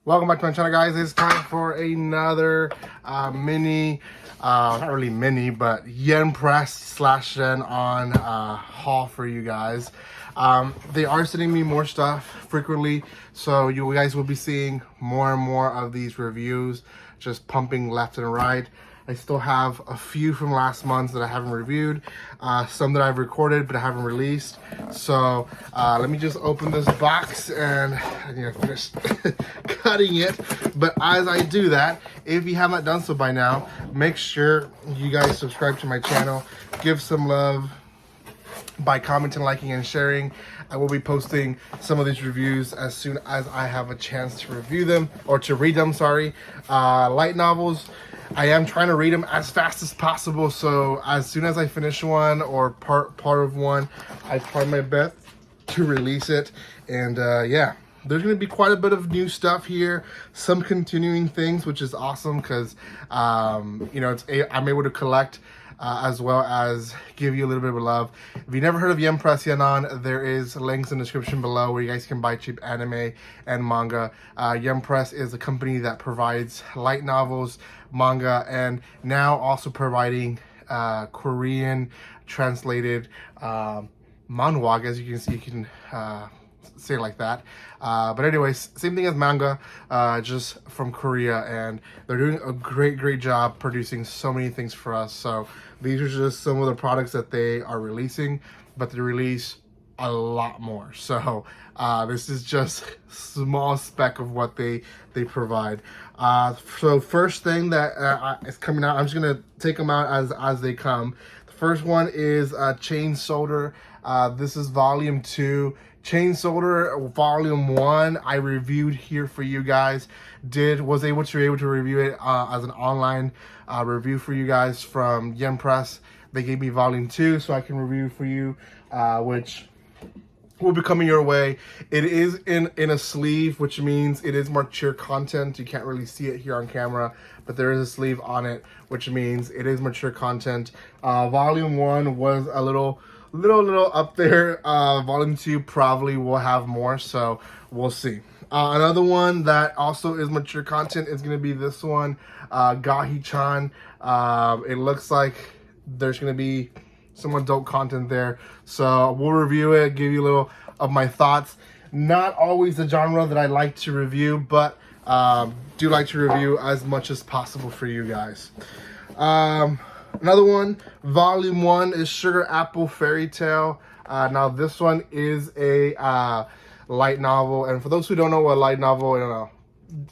Welcome back to my channel, guys. It's time for another mini, not really mini, but yen press slash yen on haul for you guys. They are sending me more stuff frequently, so you guys will be seeing more and more of these reviews just pumping left and right. I still have a few from last month that I haven't reviewed, some that I've recorded but I haven't released. So let me just open this box and I need to finish cutting it. But as I do that, if you haven't done so by now, make sure you guys subscribe to my channel, give some love by commenting, liking, and sharing. I will be posting some of these reviews as soon as I have a chance to review them, or to read them, sorry. Light novels, I am trying to read them as fast as possible, so as soon as I finish one or part of one, I try my best to release it. And yeah, there's going to be quite a bit of new stuff here, some continuing things, which is awesome because you know, I'm able to collect as well as give you a little bit of love. If you never heard of Yen Press Yenon, there is links in the description below where you guys can buy cheap anime and manga. Yen Press is a company that provides light novels, manga, and now also providing Korean translated manhwa, as you can see. You can say it like that, but anyways, same thing as manga, just from Korea, and they're doing a great job producing so many things for us. So these are just some of the products that they are releasing, but they release a lot more. So this is just small speck of what they provide. So first thing that is coming out, I'm just gonna take them out as they come. The first one is Chain Solder. This is volume 2. Chain Solder volume 1 I reviewed here for you guys. Was able to review it as an online review for you guys from Yen Press. They gave me volume 2 so I can review for you, which will be coming your way. It is in a sleeve, which means it is mature content. You can't really see it here on camera, but there is a sleeve on it, which means it is mature content. Volume 1 was a little up there. Volume 2 probably will have more, so we'll see. Another one that also is mature content is going to be this one, Gahi-chan. It looks like there's going to be some adult content there, so we'll review it, give you a little of my thoughts. Not always the genre that I like to review, but do like to review as much as possible for you guys. Another one, volume 1 is Sugar Apple Fairy Tale. Now this one is a light novel, and for those who don't know what a light novel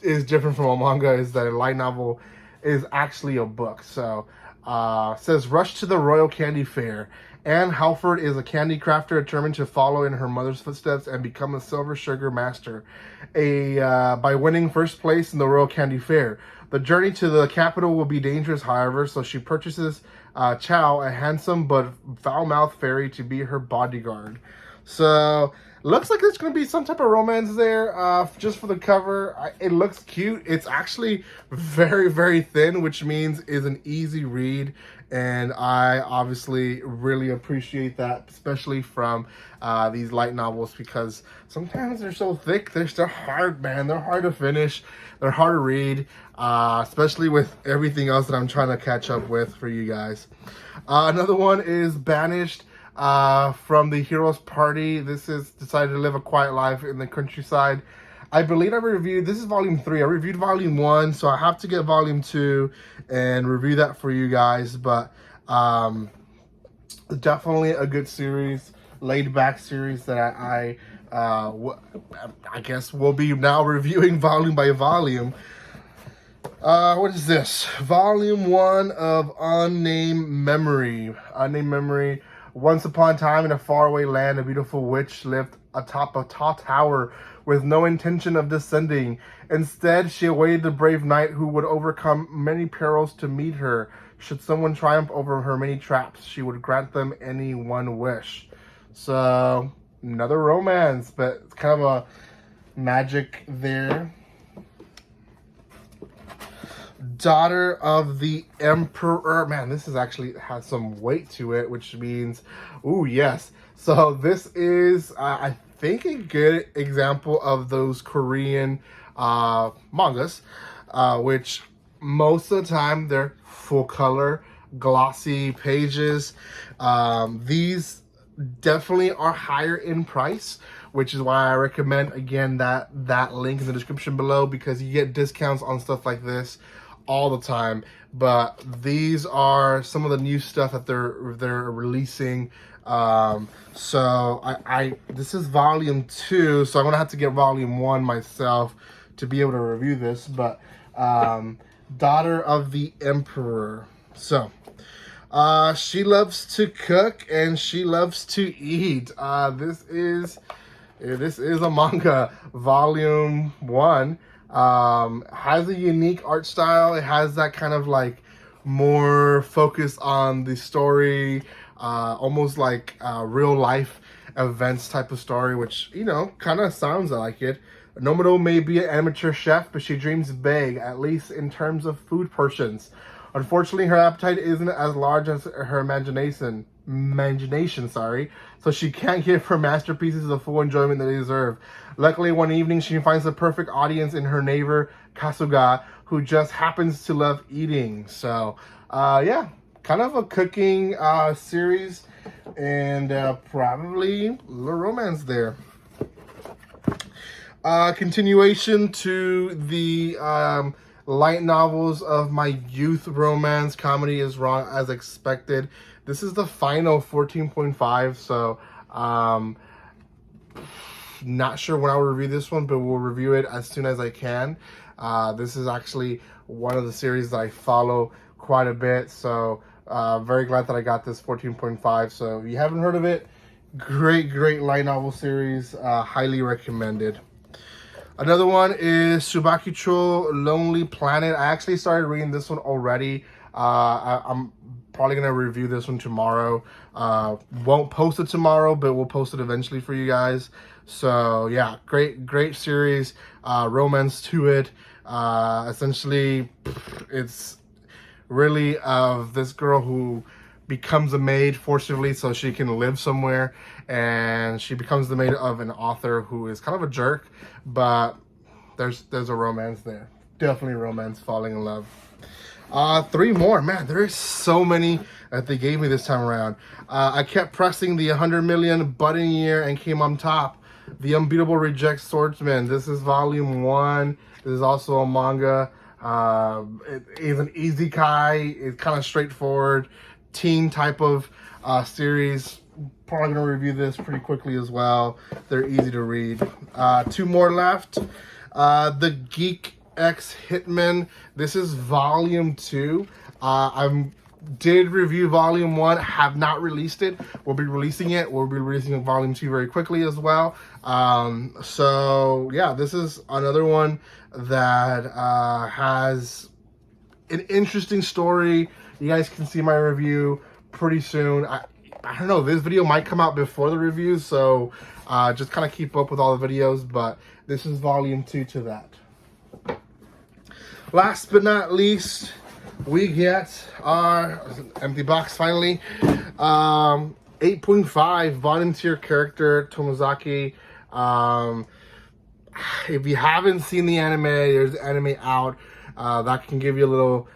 is different from a manga, is that a light novel is actually a book. So it says, rush to the Royal Candy Fair. Anne Halford is a candy crafter determined to follow in her mother's footsteps and become a silver sugar master by winning first place in the Royal Candy Fair. The journey to the capital will be dangerous, however, so she purchases Chow, a handsome but foul-mouthed fairy, to be her bodyguard. So looks like there's going to be some type of romance there, just for the cover. It looks cute. It's actually very thin, which means is an easy read, and I obviously really appreciate that, especially from these light novels, because sometimes they're so thick. They're hard, man. They're hard to finish. They're hard to read, especially with everything else that I'm trying to catch up with for you guys. Another one is Banished. From the Hero's Party. This is Decided to Live a Quiet Life in the Countryside. I believe I reviewed, this is volume 3. I reviewed volume 1, so I have to get volume 2 and review that for you guys. But definitely a good series, laid back series that I guess we'll be now reviewing volume by volume. What is this? Volume 1 of Unnamed Memory. Unnamed Memory. Once upon a time in a faraway land, a beautiful witch lived atop a tall tower with no intention of descending. Instead, she awaited the brave knight who would overcome many perils to meet her. Should someone triumph over her many traps, she would grant them any one wish. So, another romance, but it's kind of a magic there. Daughter of the Emperor. Man, this is actually has some weight to it, which means, ooh, yes. So this is, I think, a good example of those Korean mangas, which most of the time they're full color, glossy pages. These definitely are higher in price, which is why I recommend again that link in the description below, because you get discounts on stuff like this all the time. But these are some of the new stuff that they're releasing. So I this is volume 2, so I'm gonna have to get volume 1 myself to be able to review this. But Daughter of the Emperor. So she loves to cook and she loves to eat. This is a manga, volume 1. Has a unique art style. It has that kind of like more focus on the story, almost like real life events type of story, which, you know, kind of sounds like it. Nomado may be an amateur chef, but she dreams big, at least in terms of food portions. Unfortunately, her appetite isn't as large as her imagination, so she can't give her masterpieces the full enjoyment that they deserve. Luckily, one evening, she finds the perfect audience in her neighbor, Kasuga, who just happens to love eating. So, yeah, kind of a cooking series, and probably a little romance there. Continuation to the light novels of my youth romance. Comedy is wrong as expected. This is the final 14.5, so not sure when I'll review this one, but we'll review it as soon as I can. This is actually one of the series that I follow quite a bit, so very glad that I got this 14.5. So if you haven't heard of it, great light novel series, highly recommended. Another one is Subakicho Lonely Planet. I actually started reading this one already. I'm probably going to review this one tomorrow. Won't post it tomorrow, but we'll post it eventually for you guys. So yeah, great series. Romance to it. Essentially, it's really of this girl who becomes a maid forcibly so she can live somewhere, and she becomes the maid of an author who is kind of a jerk, but there's a romance there. Definitely romance, falling in love. 3 more. Man, there is so many that they gave me this time around. I kept pressing the 100 million button year and came on top. The Unbeatable Reject Swordsman. This is volume 1. This is also a manga. It is an isekai. It's kind of straightforward teen type of series. Probably gonna review this pretty quickly as well. They're easy to read. 2 more left. The Geek X Hitman. This is volume 2. I did review volume 1, have not released it. We'll be releasing it. We'll be releasing volume 2 very quickly as well. So yeah, this is another one that has an interesting story. You guys can see my review pretty soon. I don't know, this video might come out before the review, so just kind of keep up with all the videos, but this is volume 2 to that. Last but not least, we get our empty box finally. 8.5 volunteer character Tomozaki. If you haven't seen the anime, there's anime out that can give you a little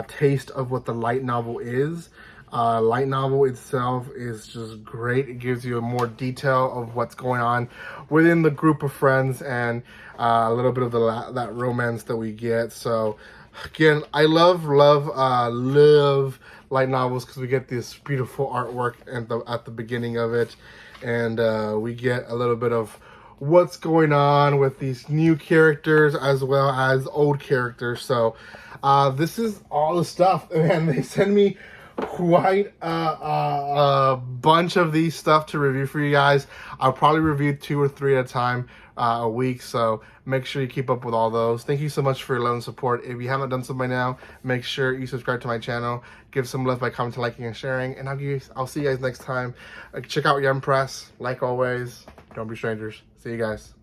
taste of what the light novel is. Light novel itself is just great. It gives you a more detail of what's going on within the group of friends, and a little bit of that romance that we get. So again, I love light novels because we get this beautiful artwork at the beginning of it, and we get a little bit of what's going on with these new characters as well as old characters. So this is all the stuff, and they send me quite a bunch of these stuff to review for you guys. I'll probably review 2 or 3 at a time a week, so make sure you keep up with all those. Thank you so much for your love and support. If you haven't done so by now, make sure you subscribe to my channel, give some love by commenting, liking, and sharing, and I'll see you guys next time. Check out Yen Press. Like always, don't be strangers. See you guys.